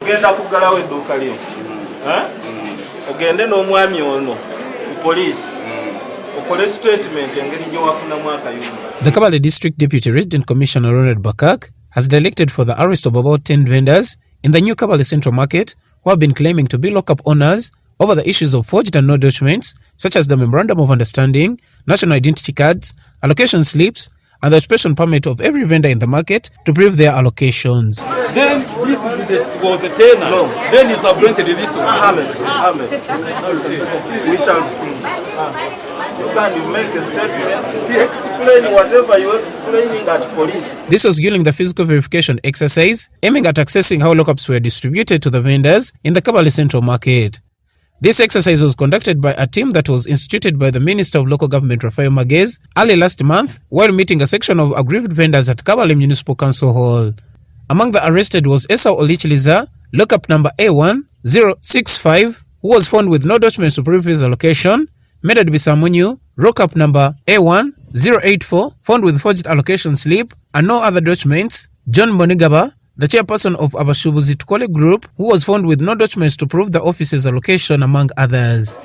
ogenda kugalawo edduuka lyo ogende n'omwami ono ku poliisi okole statement engeri gye wafunamu akayumba. The Kabale District Deputy Resident Commissioner Ronald Bakak has directed for the arrest of about 10 vendors in the new Kabale Central Market who have been claiming to be lockup owners over the issues of forged and no documents such as the memorandum of understanding, national identity cards, allocation slips, and the occupation permit of every vendor in the market to prove their allocations. Then this was a tenant. No. Then he subletted this one. Amen. We shall. You can make a statement. Explain whatever you're explaining at police. This was during the physical verification exercise aiming at accessing how lockups were distributed to the vendors in the Kabale Central Market. This exercise was conducted by a team that was instituted by the Minister of Local Government Raphael Magyezi early last month while meeting a section of aggrieved vendors at Kabale Municipal Council Hall. Among the arrested was Esau Orikiriza, lockup number A1065, who was found with no documents to prove his allocation, Medard Bisamunyu, lockup number A1084, found with forged allocation slip and no other documents, John Mbonigaba, the chairperson of Abashubuzi Tukore Group, who was found with no documents to prove the office's allocation, among others.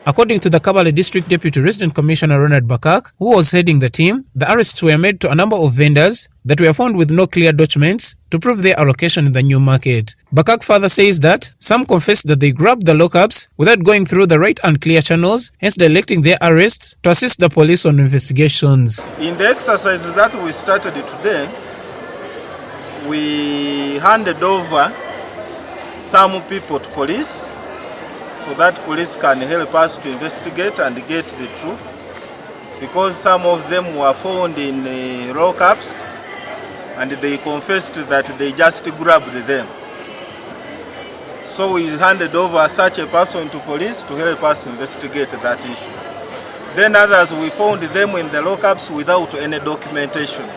According to the Kabale District Deputy Resident Commissioner Ronald Bakak, who was heading the team, the arrests were made to a number of vendors that were found with no clear documents to prove their allocation in the new market. Bakak further says that some confessed that they grabbed the lockups without going through the right and clear channels, hence directing their arrests to assist the police on investigations. In the exercises that we started today, we handed over some people to police so that police can help us to investigate and get the truth, because some of them were found in lockups and they confessed that they just grabbed them. So we handed over such a person to police to help us investigate that issue. Then others, we found them in the lockups without any documentation.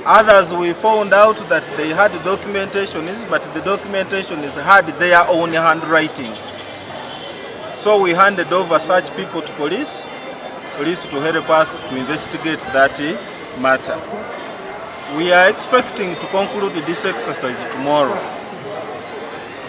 Others, we found out that they had documentations, but the documentations had their own handwritings. So we handed over such people to police to help us to investigate that matter. We are expecting to conclude this exercise tomorrow.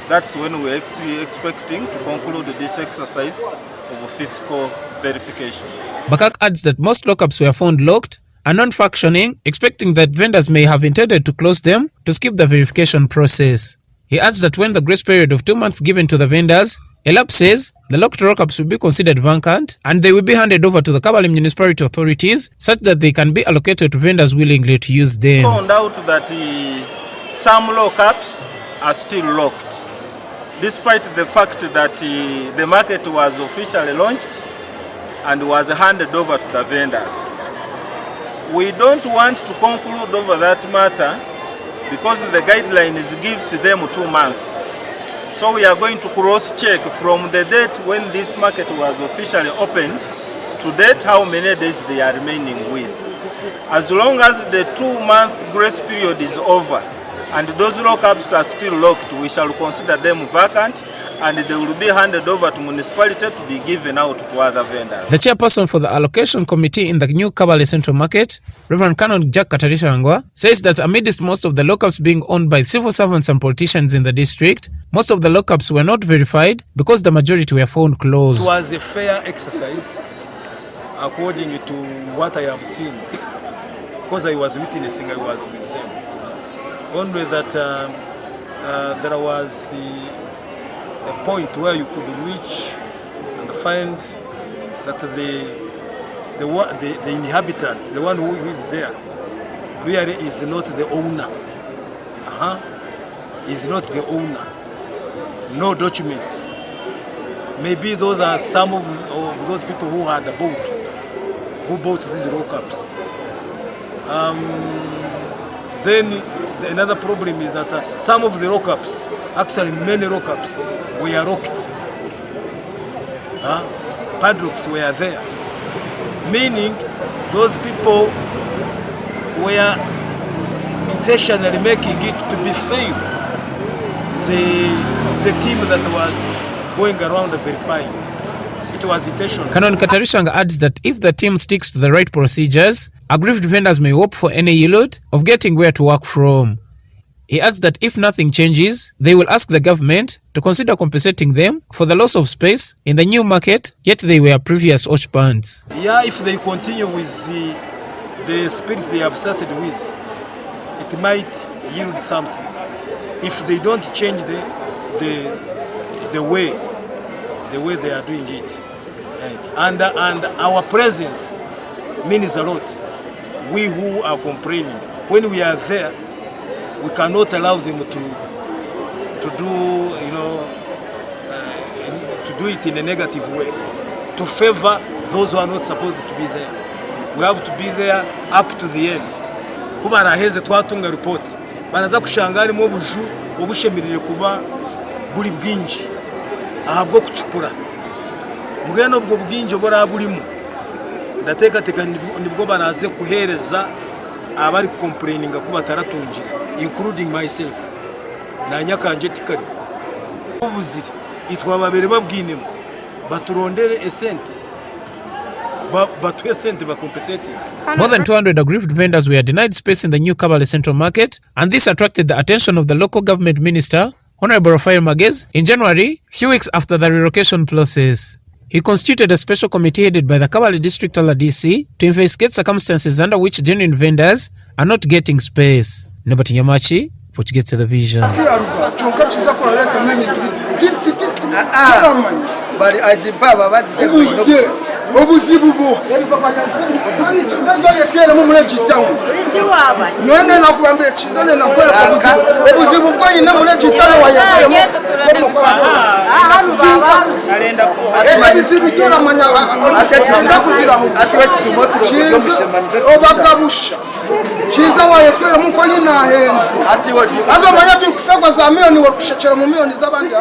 That's when we are expecting to conclude this exercise of physical verification. Bakak adds that most lockups were found locked and non-functioning, expecting that vendors may have intended to close them to skip the verification process. He adds that when the grace period of 2 months given to the vendors elapses, the locked lockups will be considered vacant and they will be handed over to the Kabale municipality authorities such that they can be allocated to vendors willingly to use them. We found out that some lockups are still locked, despite the fact that the market was officially launched and was handed over to the vendors. We don't want to conclude over that matter because the guidelines gives them 2 months. So we are going to cross-check from the date when this market was officially opened to date how many days they are remaining with. As long as the 2-month grace period is over and those lockups are still locked, we shall consider them vacant and they will be handed over to municipality to be given out to other vendors. The chairperson for the allocation committee in the new Kabale Central Market, Reverend Colonel Jack Katarishangwa, says that amidst most of the lockups being owned by civil servants and politicians in the district, most of the lockups were not verified because the majority were found closed. It was a fair exercise according to what I have seen, because I was witnessing, I was with them. Only that there was a point where you could reach and find that the inhabitant, the one who is there, really is not the owner. Is not the owner. No documents. Maybe those are some of those people who had a boat, who bought these lockups. Then another problem is that some of the lockups, actually many lockups, were locked. Padlocks were there. Meaning those people were intentionally making it to be fair. The team that was going around verifying, it was intentional. Canon Katarishanga adds that if the team sticks to the right procedures, aggrieved vendors may hope for any yield of getting where to work from. He adds that if nothing changes, they will ask the government to consider compensating them for the loss of space in the new market, yet they were previous occupants. Yeah, if they continue with the spirit they have started with, it might yield something. If they don't change the way they are doing it. And our presence means a lot. We who are complaining, when we are there, we cannot allow them to do, to do it in a negative way, to favor those who are not supposed to be there. We have to be there up to the end. Kuba araheze twatunga report, banaza kushangana mu buju obushemirire kuba buri bwinji ahabwo kucupura. Mugeno bwo bwinjo bora burimo. Ndateka teka nibwo baraze kuhereza abari complaininga kuba taratungira, including myself. Na nyakanje tikari. Ubuziri itwababere babwinemo baturondere esente. More than 200 aggrieved vendors were denied space in the new Kabale Central Market, and this attracted the attention of the local government minister, Honorable Raphael Magyezi, in January, few weeks after the relocation process. He constituted a special committee headed by the Kabale District RDC to investigate circumstances under which genuine vendors are not getting space. Nebati Nyamachi, Portuguese Television. Obuzibubo ani chizazo yetera mu muleji town none nakuambia chizane na kwela obuzibu kwa ina muleji town wa yetera mu alenda ko bizibu tora manya atachizira kuzira atwe chizimoto obakabusha chiza wa yetera mu kwa ina henju ati wodi azo manya tukufekwa za milioni wa kushechera mu milioni zabandi.